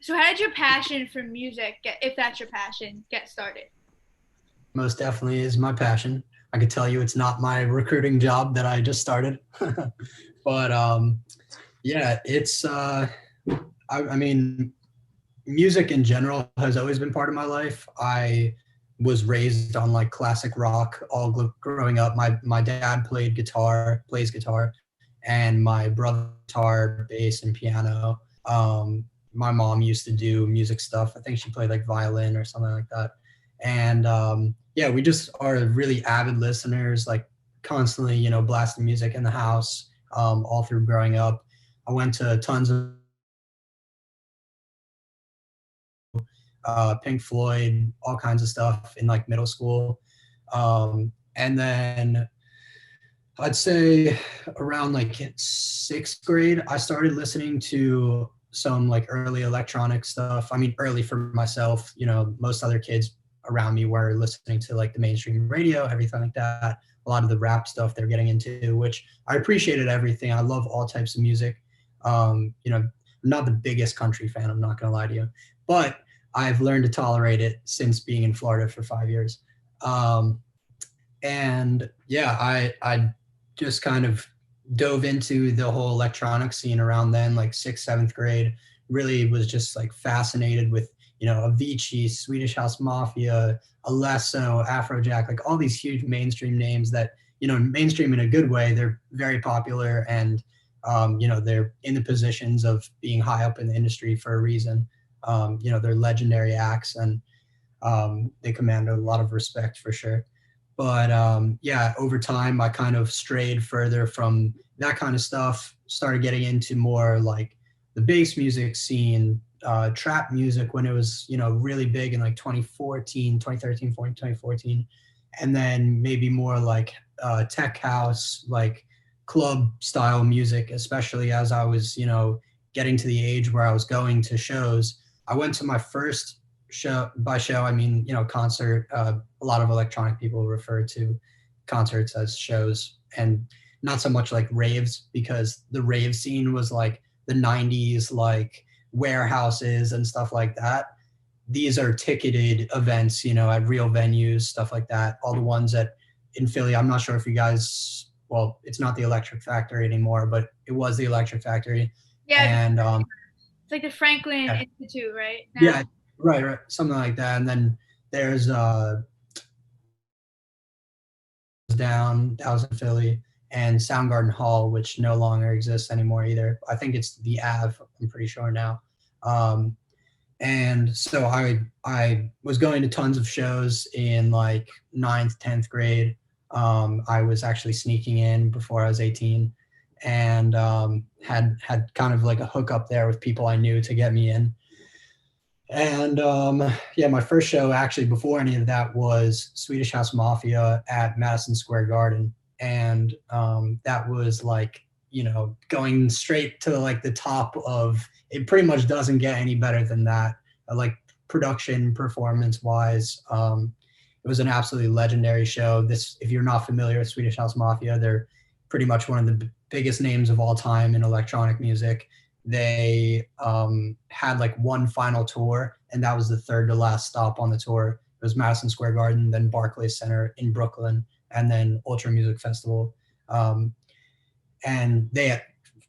So how did your passion for music get, if that's your passion, get started? Most definitely is my passion. I could tell you it's not my recruiting job that I just started. But yeah, it's I mean, music in general has always been part of my life. I was raised on like classic rock all growing up. My dad played guitar, plays guitar, and my brother guitar, bass, and piano. My mom used to do music stuff. I think she played like violin or something like that. And yeah, we just are really avid listeners, like constantly, blasting music in the house all through growing up. I went to tons of Pink Floyd, all kinds of stuff in like middle school. And then I'd say around like sixth grade, I started listening to some like early electronic stuff. I mean, early for myself, most other kids around me were listening to like the mainstream radio, everything like that. A lot of the rap stuff they're getting into, which I appreciated everything. I love all types of music. I'm not the biggest country fan, I'm not going to lie to you, but I've learned to tolerate it since being in Florida for 5 years. Um, and yeah, I just kind of dove into the whole electronic scene around then, like sixth, seventh grade. Really was just like fascinated with Avicii, Swedish House Mafia, Alesso, Afrojack, like all these huge mainstream names that mainstream in a good way. They're very popular and they're in the positions of being high up in the industry for a reason. They're legendary acts and they command a lot of respect for sure. But yeah, over time, I kind of strayed further from that kind of stuff, started getting into more like the bass music scene, trap music when it was, really big in like 2014, 2013, 14, 2014. And then maybe more like tech house, like club style music, especially as I was, getting to the age where I was going to shows. I went to my first show. By show I mean concert. A lot of electronic people refer to concerts as shows, and not so much like raves, because the rave scene was like the 90s, like warehouses and stuff like that. These are ticketed events, at real venues, stuff like that. All the ones that in Philly, I'm not sure if you guys, well, it's not the Electric Factory anymore, but it was the Electric Factory. Yeah, And it's like the Franklin yeah, Institute, right now. yeah, right, something like that. And then there's down, that was in Philly, and Soundgarden Hall, which no longer exists anymore either. I think it's the Ave, I'm pretty sure now. Um, and so I was going to tons of shows in like ninth, 10th grade. I was actually sneaking in before I was 18, and had kind of like a hookup there with people I knew to get me in. And yeah, my first show actually before any of that was Swedish House Mafia at Madison Square Garden. And that was like, going straight to like the top of it. Pretty much doesn't get any better than that, like production performance wise. It was an absolutely legendary show. This, if you're not familiar with Swedish House Mafia, they're pretty much one of the biggest names of all time in electronic music. They had like one final tour, and that was the third to last stop on the tour. It was Madison Square Garden, then Barclays Center in Brooklyn, and then Ultra Music Festival. Um, and they,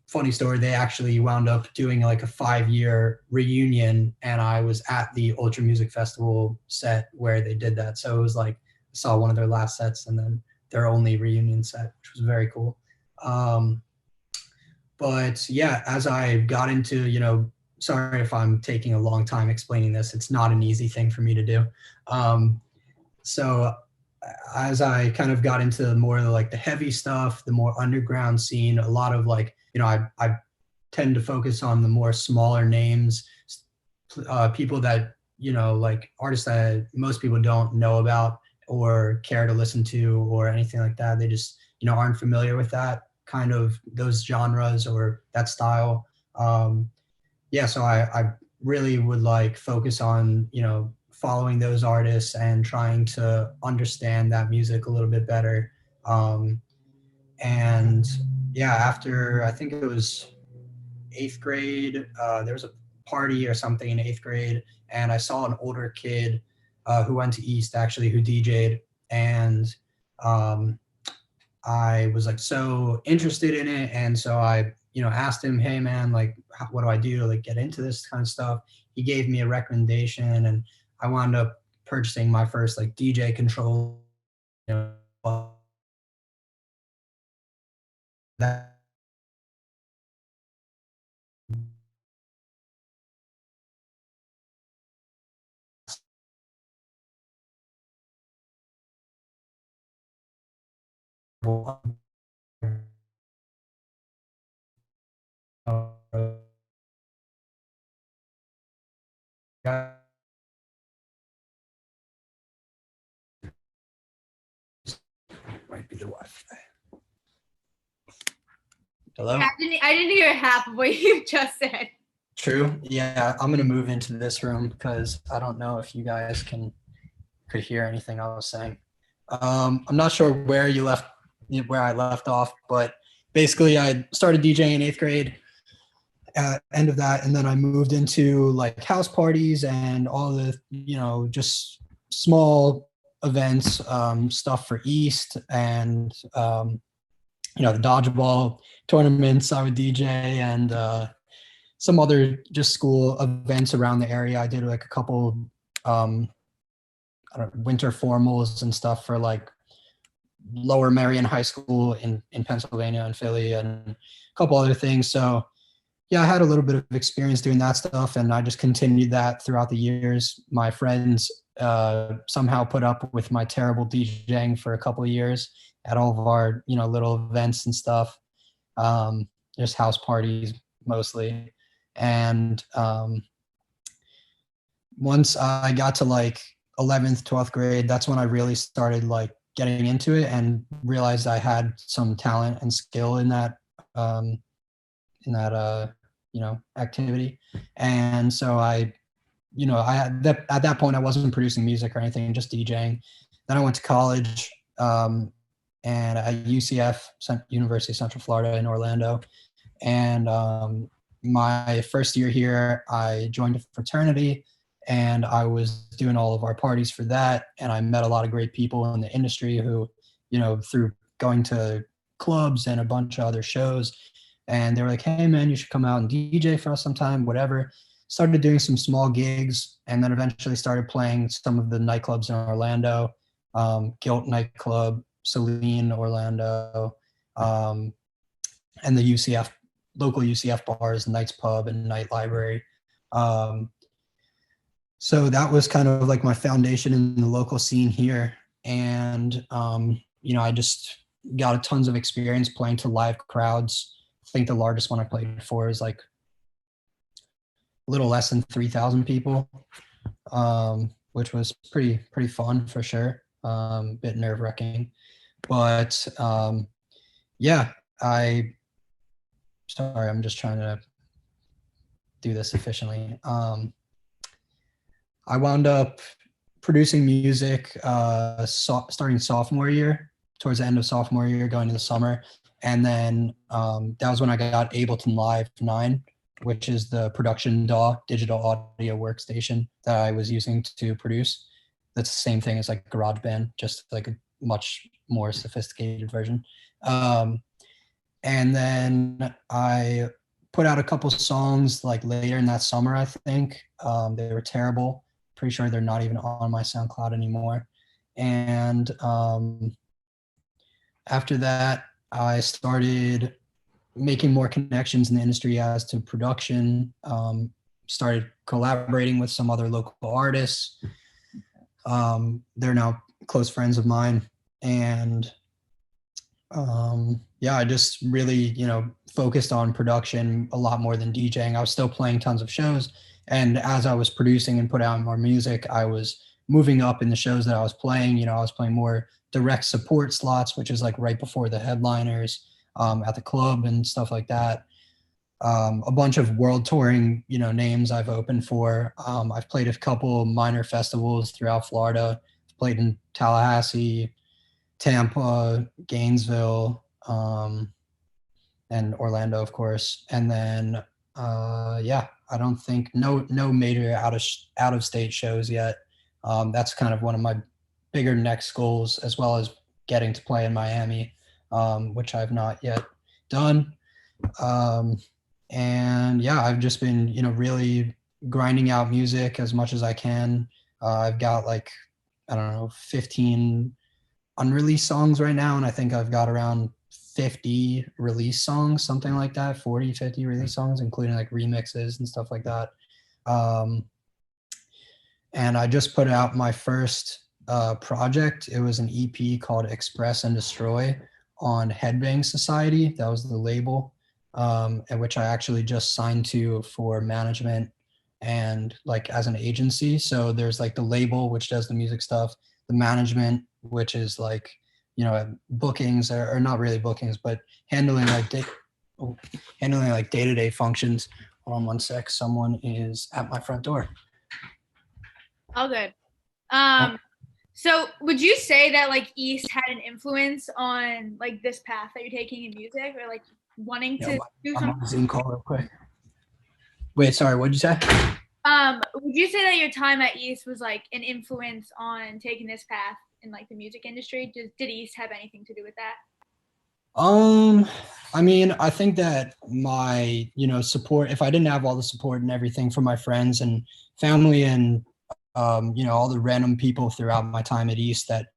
funny story, they actually wound up doing like a 5-year reunion, and I was at the Ultra Music Festival set where they did that. So it was like I saw one of their last sets and then their only reunion set, which was very cool. Um, but yeah, as I got into, sorry if I'm taking a long time explaining this, it's not an easy thing for me to do. Um, so as I kind of got into more like the heavy stuff, the more underground scene, a lot of like, I tend to focus on the more smaller names, people that, like artists that most people don't know about or care to listen to or anything like that. They just, aren't familiar with that kind of those genres or that style. Yeah, so I really would like focus on, following those artists and trying to understand that music a little bit better. Um, and yeah, after I think it was eighth grade, there was a party or something in 8th grade, and I saw an older kid who went to East actually, who DJ'd, and I was like so interested in it, and so I asked him, hey man, like what do I do to like get into this kind of stuff? He gave me a recommendation, and I wound up purchasing my first like DJ control. You know, that might be the Wi-Fi. Hello? Yeah, I didn't hear half of what you just said. True. Yeah, I'm gonna move into this room because I don't know if you guys could hear anything I was saying. I'm not sure where I left off, but basically I started DJing in 8th grade. End of that, and then I moved into like house parties and all the just small events, stuff for East, and the dodgeball tournaments I would DJ, and some other just school events around the area. I did like a couple winter formals and stuff for like Lower Merion High School in Pennsylvania and Philly, and a couple other things. So yeah, I had a little bit of experience doing that stuff, and I just continued that throughout the years. My friends somehow put up with my terrible DJing for a couple of years at all of our little events and stuff, just house parties mostly. And once I got to like 11th, 12th grade, that's when I really started like getting into it and realized I had some talent and skill in that activity. And so I at that point I wasn't producing music or anything, just DJing. Then I went to college, and at UCF, University of Central Florida in Orlando. And my first year here, I joined a fraternity, and I was doing all of our parties for that. And I met a lot of great people in the industry who, through going to clubs and a bunch of other shows, and they were like, hey man, you should come out and DJ for us sometime, whatever. Started doing some small gigs, and then eventually started playing some of the nightclubs in Orlando, Guilt nightclub, Celine, Orlando, and the UCF, local UCF bars, Knights Pub and Night Library. So that was kind of like my foundation in the local scene here. And, I just got tons of experience playing to live crowds. I think the largest one I played for is like a little less than 3,000 people, which was pretty fun for sure. Bit nerve wracking, but yeah, sorry, I'm just trying to do this efficiently. I wound up producing music starting sophomore year, towards the end of sophomore year, going into the summer. And then that was when I got Ableton Live 9, which is the production DAW, digital audio workstation, that I was using to produce. That's the same thing as like GarageBand, just like a much more sophisticated version. And then I put out a couple songs like later in that summer, I think. They were terrible. Pretty sure they're not even on my SoundCloud anymore. And after that, I started making more connections in the industry as to production, started collaborating with some other local artists. They're now close friends of mine. And yeah, I just really, focused on production a lot more than DJing. I was still playing tons of shows. And as I was producing and put out more music, I was moving up in the shows that I was playing. I was playing more direct support slots, which is like right before the headliners, at the club and stuff like that. A bunch of world touring, names I've opened for. I've played a couple minor festivals throughout Florida. I've played in Tallahassee, Tampa, Gainesville, and Orlando, of course. And then Yeah, I don't think no major out of state shows yet. That's kind of one of my bigger next goals, as well as getting to play in Miami, which I've not yet done. Um, and yeah, I've just been really grinding out music as much as I can. I've got like, I don't know, 15 unreleased songs right now, and I think I've got around 50 release songs, something like that, 40, 50 release songs, including like remixes and stuff like that. Um, and I just put out my first project. It was an EP called Express and Destroy on Headbang Society. That was the label, and which I actually just signed to for management and like as an agency. So there's like the label, which does the music stuff, the management, which is like, bookings or not really bookings, but handling like handling like day-to-day functions. Hold on one sec. Someone is at my front door. All good. So would you say that like East had an influence on like this path that you're taking in music, or like wanting to do I'm something? on a Zoom call real quick. Wait, sorry, what'd you say? Would you say that your time at East was like an influence on taking this path in like the music industry? Did East have anything to do with that? I mean, I think that my, support, if I didn't have all the support and everything from my friends and family and, all the random people throughout my time at East that,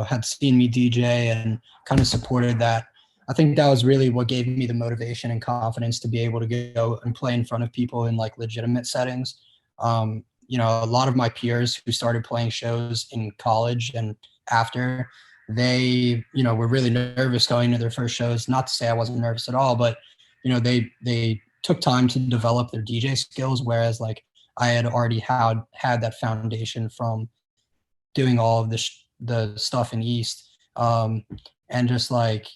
had seen me DJ and kind of supported that, I think that was really what gave me the motivation and confidence to be able to go and play in front of people in like legitimate settings. A lot of my peers who started playing shows in college and after, they were really nervous going to their first shows. Not to say I wasn't nervous at all, but they took time to develop their DJ skills, whereas like I had already had that foundation from doing all of the stuff in East, and just like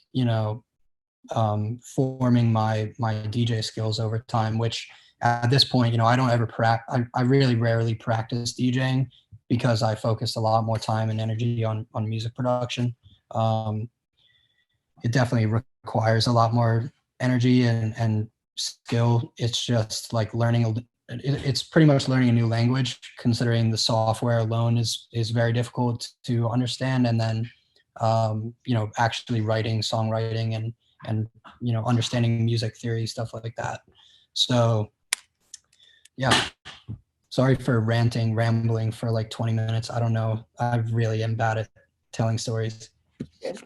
forming my DJ skills over time, which at this point, I don't ever I really rarely practice DJing because I focus a lot more time and energy on music production. It definitely requires a lot more energy and skill. It's just like it's pretty much learning a new language, considering the software alone is very difficult to understand. And then, actually writing, songwriting, and understanding music theory, stuff like that. So yeah, sorry for rambling for like 20 minutes. I don't know. I really am bad at telling stories. Good.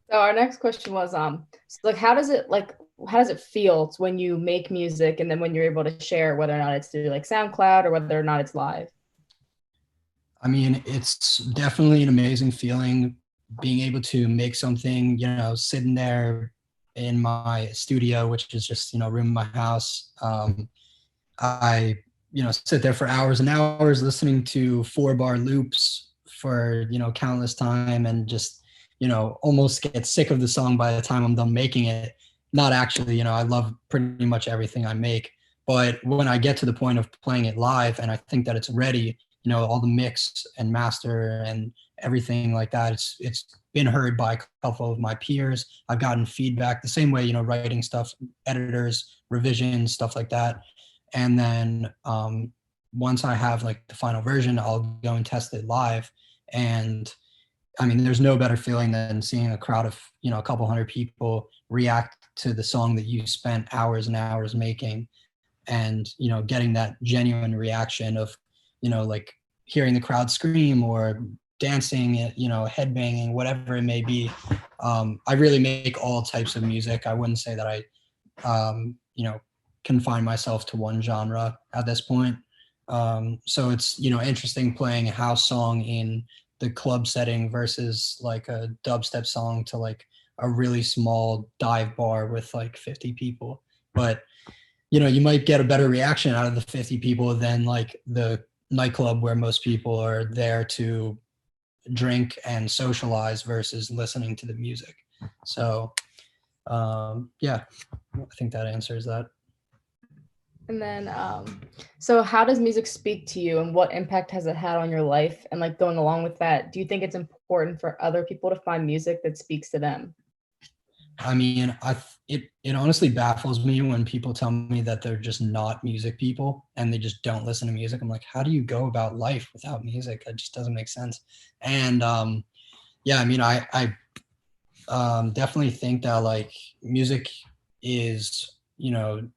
So our next question was, so like, how does it feel when you make music and then when you're able to share, whether or not it's through like SoundCloud or whether or not it's live? I mean, it's definitely an amazing feeling being able to make something, sitting there in my studio, which is just, a room in my house. I, sit there for hours and hours listening to 4-bar loops for, countless time, and just, almost get sick of the song by the time I'm done making it. Not actually, I love pretty much everything I make. But when I get to the point of playing it live and I think that it's ready, all the mix and master and everything like that, it's been heard by a couple of my peers. I've gotten feedback the same way, writing stuff, editors, revisions, stuff like that. And then once I have like the final version, I'll go and test it live. And I mean, there's no better feeling than seeing a crowd of, a couple hundred people react to the song that you spent hours and hours making, and, getting that genuine reaction of, like hearing the crowd scream or dancing, headbanging, whatever it may be. I really make all types of music. I wouldn't say that I, confine myself to one genre at this point. So it's, interesting playing a house song in the club setting versus like a dubstep song to like a really small dive bar with like 50 people. But, you might get a better reaction out of the 50 people than like the nightclub where most people are there to drink and socialize versus listening to the music. So, yeah, I think that answers that. And then, so how does music speak to you, and what impact has it had on your life? And like going along with that, do you think it's important for other people to find music that speaks to them? I mean, it honestly baffles me when people tell me that they're just not music people and they just don't listen to music. I'm like, how do you go about life without music? It just doesn't make sense. And yeah, I mean, I definitely think that like music is, you know,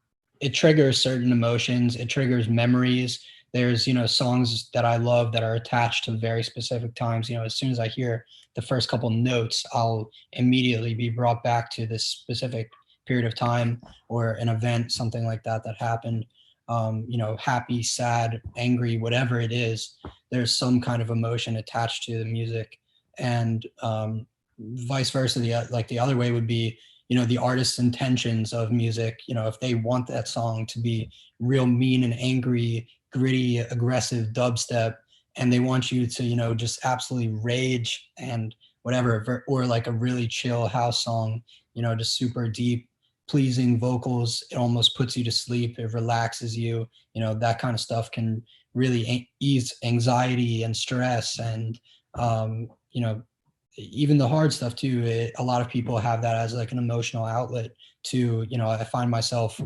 it triggers certain emotions, it triggers memories. There's, you know, songs that I love that are attached to very specific times. You know, as soon as I hear the first couple notes, I'll immediately be brought back to this specific period of time or an event, something like that that happened. You know, happy, sad, angry, whatever it is, there's some kind of emotion attached to the music. And vice versa, the other way would be, you know, the artist's intentions of music. You know, if they want that song to be real mean and angry, gritty, aggressive dubstep, and they want you to, you know, just absolutely rage and whatever, or like a really chill house song, you know, just super deep, pleasing vocals, it almost puts you to sleep, it relaxes you, you know, that kind of stuff can really ease anxiety and stress. And you know, even the hard stuff too, a lot of people have that as like an emotional outlet to, you know, I find myself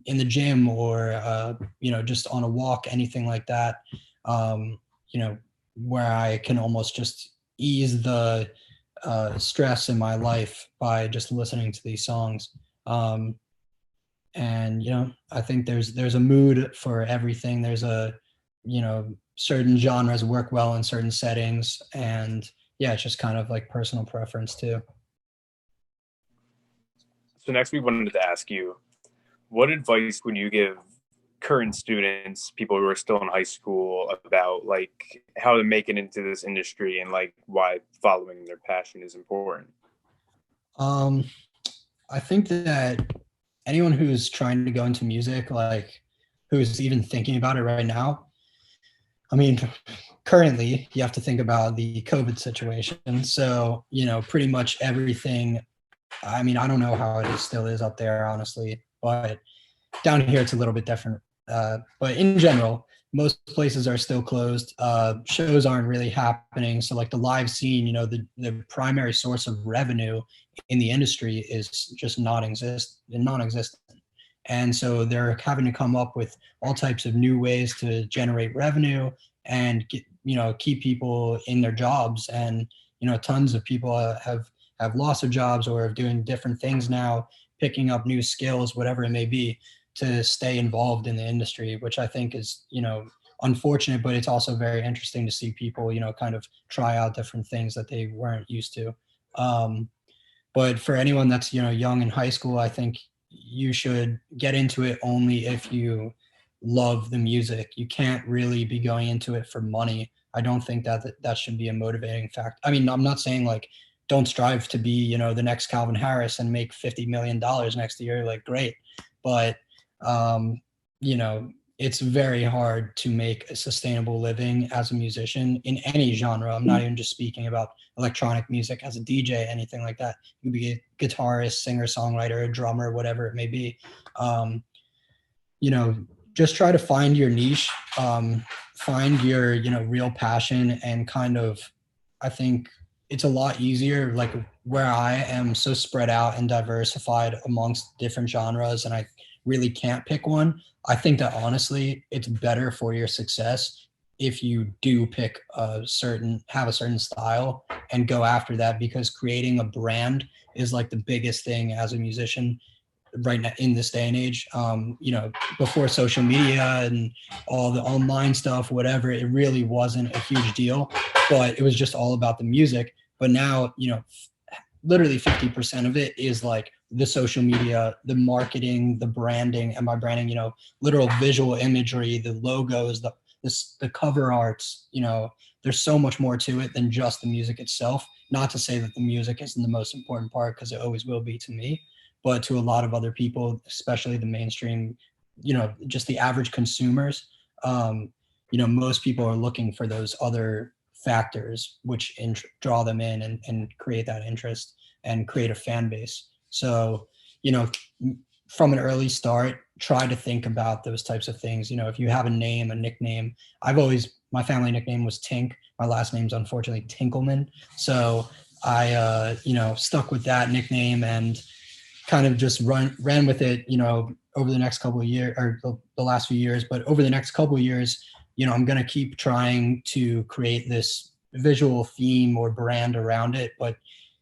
in the gym or you know, just on a walk, anything like that, you know, where I can almost just ease the stress in my life by just listening to these songs. And you know, I think there's a mood for everything. There's a, you know, certain genres work well in certain settings, and yeah, it's just kind of like personal preference too. So next we wanted to ask you, what advice would you give current students, people who are still in high school, about like how to make it into this industry and like why following their passion is important? I think that anyone who's trying to go into music, like who's even thinking about it right now, I mean, currently you have to think about the COVID situation. So, you know, pretty much everything, I mean, I don't know how it still is up there, honestly, but down here it's a little bit different. But in general, most places are still closed. Shows aren't really happening. So like the live scene, you know, the primary source of revenue in the industry is just non-existent. And so they're having to come up with all types of new ways to generate revenue and get, you know, keep people in their jobs. And, you know, tons of people have lost their jobs or are doing different things now, picking up new skills, whatever it may be, to stay involved in the industry, which I think is, you know, unfortunate, but it's also very interesting to see people, you know, kind of try out different things that they weren't used to. But for anyone that's, you know, young in high school, I think you should get into it only if you love the music. You can't really be going into it for money. I don't think that should be a motivating factor. I mean, I'm not saying like don't strive to be, you know, the next Calvin Harris and make $50 million next year. Like, great. But, you know, it's very hard to make a sustainable living as a musician in any genre. I'm not even just speaking about electronic music as a DJ, anything like that. You could be a guitarist, singer, songwriter, a drummer, whatever it may be. You know, just try to find your niche, find your, you know, real passion, and kind of, I think it's a lot easier, like where I am so spread out and diversified amongst different genres and I really can't pick one. I think that honestly, it's better for your success if you do pick have a certain style and go after that, because creating a brand is like the biggest thing as a musician right now in this day and age. You know, before social media and all the online stuff, whatever, it really wasn't a huge deal, but it was just all about the music. But now, you know, literally 50% of it is like the social media, the marketing, the branding. And by branding, you know, literal visual imagery, the logos, the cover arts. You know, there's so much more to it than just the music itself. Not to say that the music isn't the most important part, because it always will be to me, but to a lot of other people, especially the mainstream, you know, just the average consumers, you know, most people are looking for those other factors which draw them in and create that interest and create a fan base. So, you know, from an early start, try to think about those types of things. You know, if you have a name, a nickname, my family nickname was Tink. My last name's unfortunately Tinkelman. So I stuck with that nickname and kind of just ran with it, over the next couple of years, or the last few years. But over the next couple of years, I'm going to keep trying to create this visual theme or brand around it. But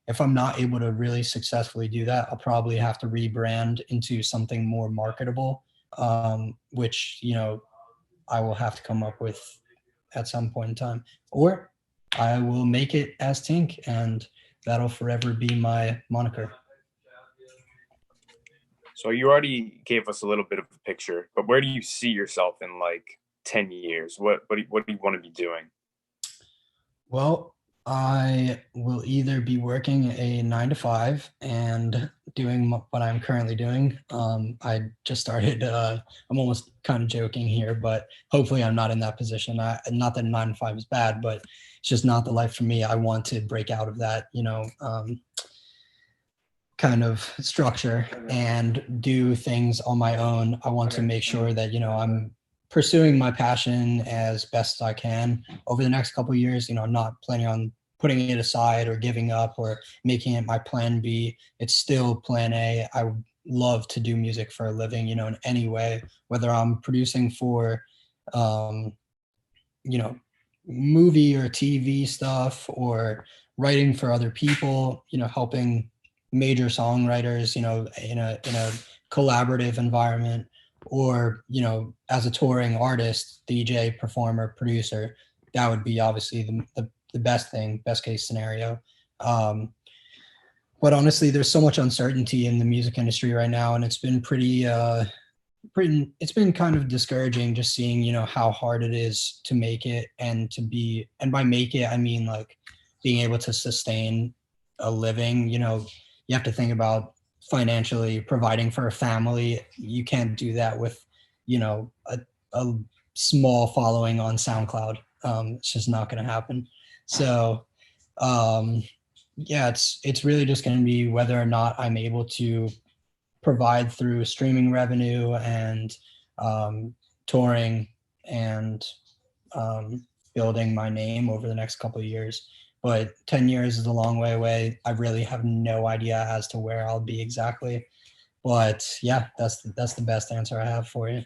if I'm not able to really successfully do that, I'll probably have to rebrand into something more marketable, which, I will have to come up with at some point in time. Or I will make it as Tink, and that'll forever be my moniker. So you already gave us a little bit of a picture, but where do you see yourself in like 10 years? What do you want to be doing? Well, I will either be working a 9 to 5 and doing what I'm currently doing. I just started, I'm almost kind of joking here, but hopefully I'm not in that position. Not that 9 to 5 is bad, but it's just not the life for me. I want to break out of that, kind of structure and do things on my own. I want to make sure that, I'm pursuing my passion as best I can over the next couple of years. I'm not planning on putting it aside or giving up or making it my plan B. It's still plan A. I would love to do music for a living, in any way, whether I'm producing for, movie or TV stuff, or writing for other people, helping major songwriters, in a collaborative environment, or, as a touring artist, DJ, performer, producer. That would be obviously the best thing, best case scenario. But honestly, there's so much uncertainty in the music industry right now, and it's been it's been kind of discouraging just seeing, how hard it is to make it, and by make it, I mean like being able to sustain a living. You have to think about financially providing for a family. You can't do that with, a small following on SoundCloud. It's just not going to happen. So, yeah, it's really just going to be whether or not I'm able to provide through streaming revenue and touring and building my name over the next couple of years. But 10 years is a long way away. I really have no idea as to where I'll be exactly. But yeah, that's the best answer I have for you.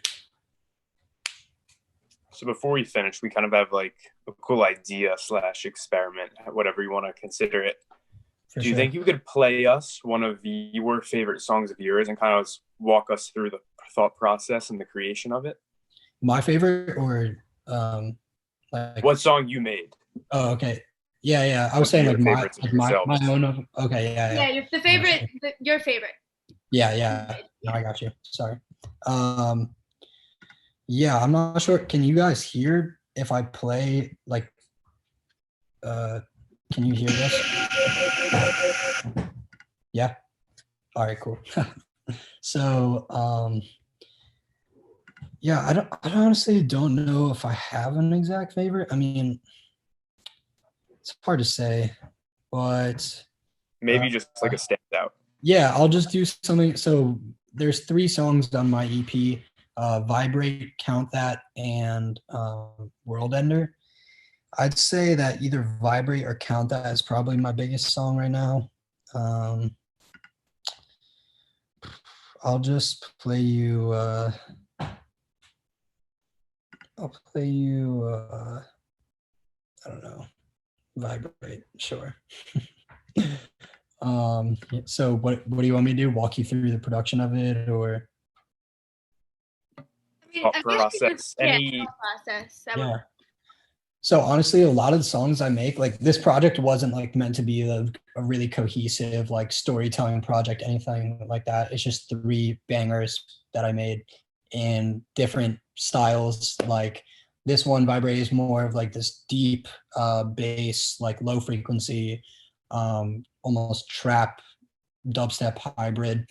So before we finish, we kind of have like a cool idea / experiment, whatever you want to consider it. Do you think you could play us one of your favorite songs of yours and kind of walk us through the thought process and the creation of it? My favorite, or like what song you made? Oh, okay. Yeah. I was saying like my own. Okay, yeah. Yeah, the favorite, your favorite. Yeah. No, I got you. Sorry. Yeah, I'm not sure. Can you guys hear if I play like? Can you hear this? Yeah. All right. Cool. So, yeah, I honestly don't know if I have an exact favorite. I mean, it's hard to say, but maybe just like a standout. Yeah, I'll just do something. So there's 3 songs on my EP: Vibrate, Count That, and World Ender. I'd say that either Vibrate or Count That is probably my biggest song right now. I'll just play you. I'll play you. I don't know. Vibrate, sure. So what do you want me to do? Walk you through the production of it, or? Process. Process. Yeah. So honestly, a lot of the songs I make, like this project wasn't like meant to be a really cohesive like storytelling project, anything like that. It's just 3 bangers that I made in different styles. Like this one, Vibrate, is more of like this deep bass, like low frequency, almost trap dubstep hybrid.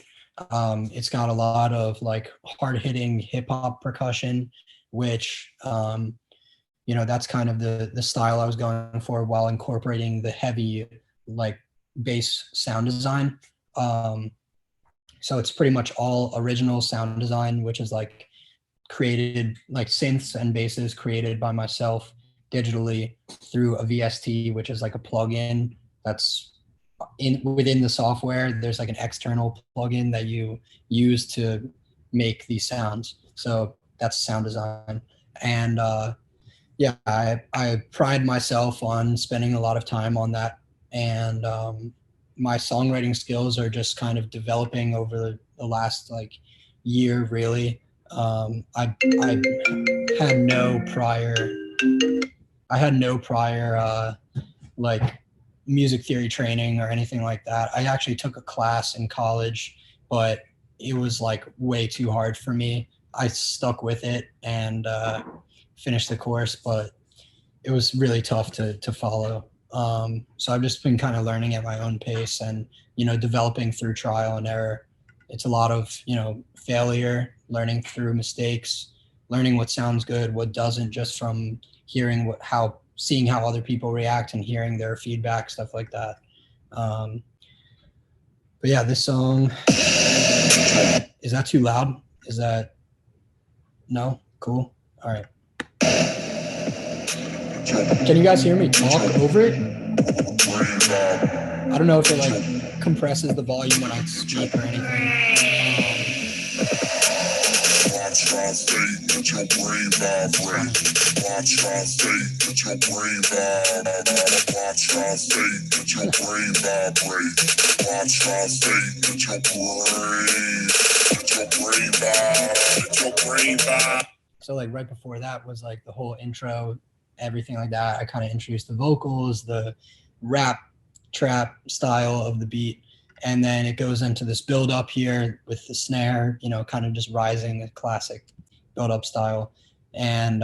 It's got a lot of like hard hitting hip hop percussion, which that's kind of the style I was going for, while incorporating the heavy like bass sound design. So it's pretty much all original sound design, which is like created, like synths and basses created by myself digitally through a VST, which is like a plugin that's within the software, there's like an external plugin that you use to make these sounds. So that's sound design. And yeah, I pride myself on spending a lot of time on that. And my songwriting skills are just kind of developing over the last like year, really. I had no prior like music theory training or anything like that. I actually took a class in college, but it was like way too hard for me. I stuck with it and finished the course, but it was really tough to follow. So I've just been kind of learning at my own pace and, developing through trial and error. It's a lot of, failure, learning through mistakes, learning what sounds good, what doesn't, just from hearing seeing how other people react and hearing their feedback, stuff like that. But yeah, this song, is that too loud? Is that, no? Cool. All right. Can you guys hear me talk over it? I don't know if it like compresses the volume when I speak or anything. So like right before that was like the whole intro, everything like that. I kind of introduced the vocals, the rap trap style of the beat, and then it goes into this build up here with the snare, kind of just rising, a classic build up style. And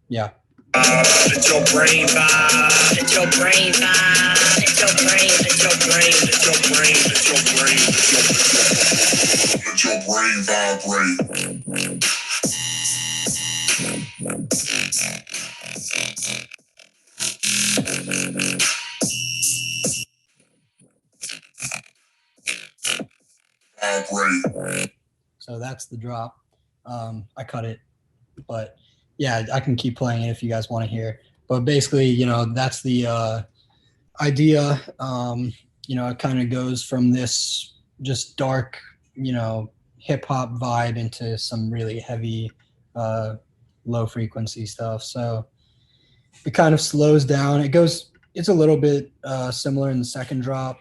yeah. It's your brain vibe. It's your brain vibe. It's your brain. It's your brain. It's your brain. It's your brain. It's your brain vibrate. So that's the drop. I cut it, but yeah, I can keep playing it if you guys want to hear. But basically, that's the idea. It kind of goes from this just dark, hip hop vibe into some really heavy, low frequency stuff. So it kind of slows down. It's a little bit similar in the second drop.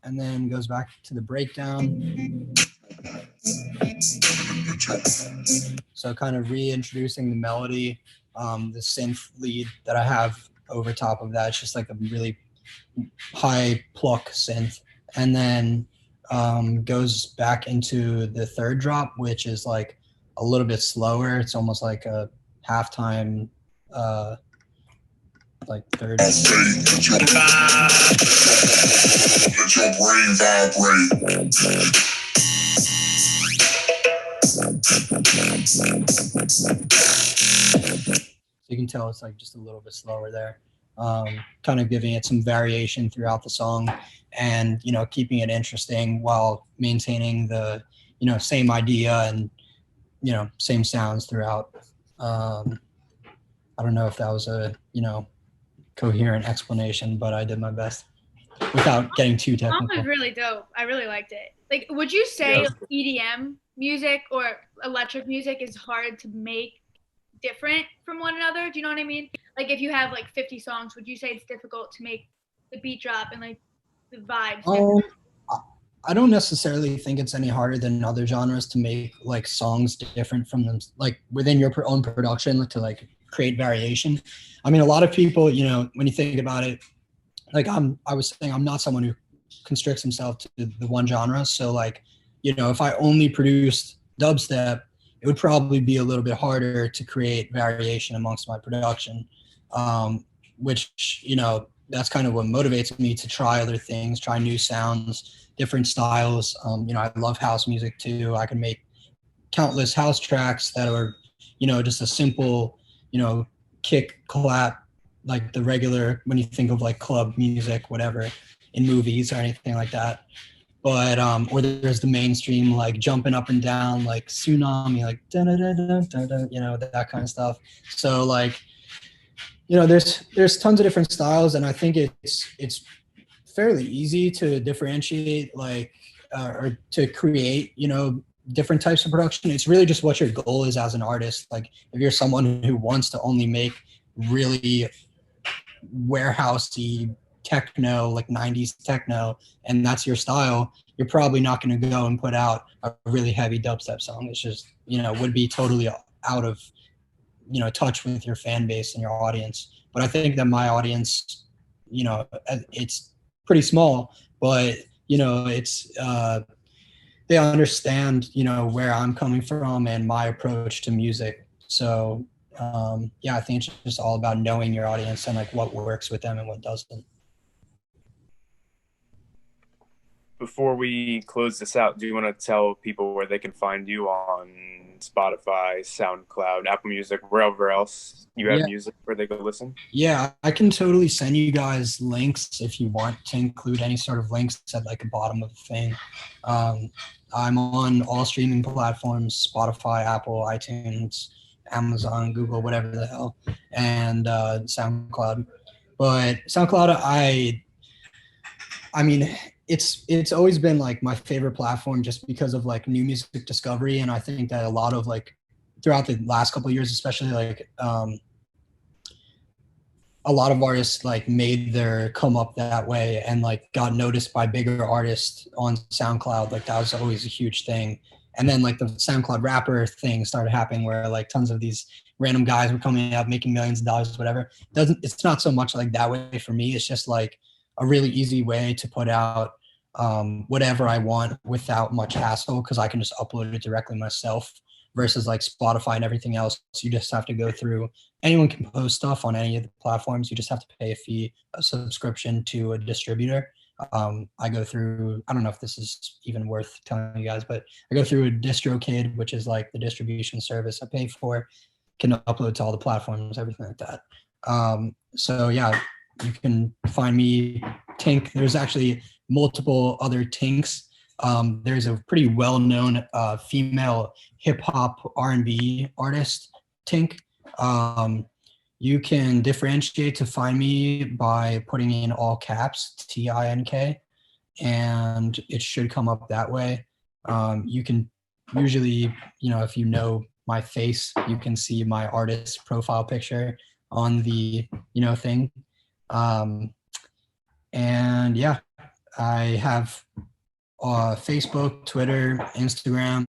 And then goes back to the breakdown. So kind of reintroducing the melody, the synth lead that I have over top of that. It's just like a really high pluck synth. And then goes back into the third drop, which is like a little bit slower. It's almost like a halftime like third. So you can tell it's like just a little bit slower there, kind of giving it some variation throughout the song and, keeping it interesting while maintaining the, same idea and, same sounds throughout. I don't know if that was a, coherent explanation, but I did my best without getting too technical. That was really dope. I really liked it. Like, would you say EDM music or electric music is hard to make different from one another? Do you know what I mean? Like, if you have like 50 songs, would you say it's difficult to make the beat drop and like the vibes different? I don't necessarily think it's any harder than other genres to make like songs different from them, like within your own production, to like create variation. I mean, a lot of people, when you think about it, like I was saying, I'm not someone who constricts himself to the one genre. So like, if I only produced dubstep, it would probably be a little bit harder to create variation amongst my production, which, that's kind of what motivates me to try other things, try new sounds, different styles. I love house music too. I can make countless house tracks that are, just a simple, kick, clap, like the regular, when you think of like club music, whatever, in movies or anything like that. But or there's the mainstream like jumping up and down like tsunami, like da da da da da da, you know, that kind of stuff. So like, you know, there's tons of different styles, and I think it's fairly easy to differentiate like or to create, you know, different types of production. It's really just what your goal is as an artist. Like if you're someone who wants to only make really warehousey techno, like 90s techno, and that's your style, you're probably not going to go and put out a really heavy dubstep song. It's just, you know, would be totally out of, you know, touch with your fan base and your audience. But I think that my audience, you know, it's pretty small, but you know, it's they understand, you know, where I'm coming from and my approach to music. So yeah, I think it's just all about knowing your audience and like what works with them and what doesn't. Before we close this out, do you want to tell people where they can find you on Spotify, SoundCloud, Apple Music, wherever else you have music where they go listen? Yeah, I can totally send you guys links if you want to include any sort of links at like the bottom of the thing. I'm on all streaming platforms, Spotify, Apple, iTunes, Amazon, Google, whatever the hell, and SoundCloud. But SoundCloud, I mean, it's always been like my favorite platform just because of like new music discovery. And I think that a lot of like throughout the last couple of years, especially like a lot of artists like made their come up that way and like got noticed by bigger artists on SoundCloud. Like that was always a huge thing. And then like the SoundCloud rapper thing started happening where like tons of these random guys were coming out making millions of dollars, whatever. It's not so much like that way for me. It's just like a really easy way to put out whatever I want without much hassle, because I can just upload it directly myself, versus like Spotify and everything else. You just have to go through, anyone can post stuff on any of the platforms. You just have to pay a fee, a subscription to a distributor. I go through, I don't know if this is even worth telling you guys, but I go through a DistroKid, which is like the distribution service I pay for, can upload to all the platforms, everything like that. So yeah, you can find me, Tink. There's actually multiple other Tinks. There's a pretty well-known female hip-hop R&B artist, Tink. You can differentiate to find me by putting in all caps, Tink, and it should come up that way. You can usually, you know, if you know my face, you can see my artist profile picture on the, you know, thing. And yeah, I have Facebook, Twitter, Instagram.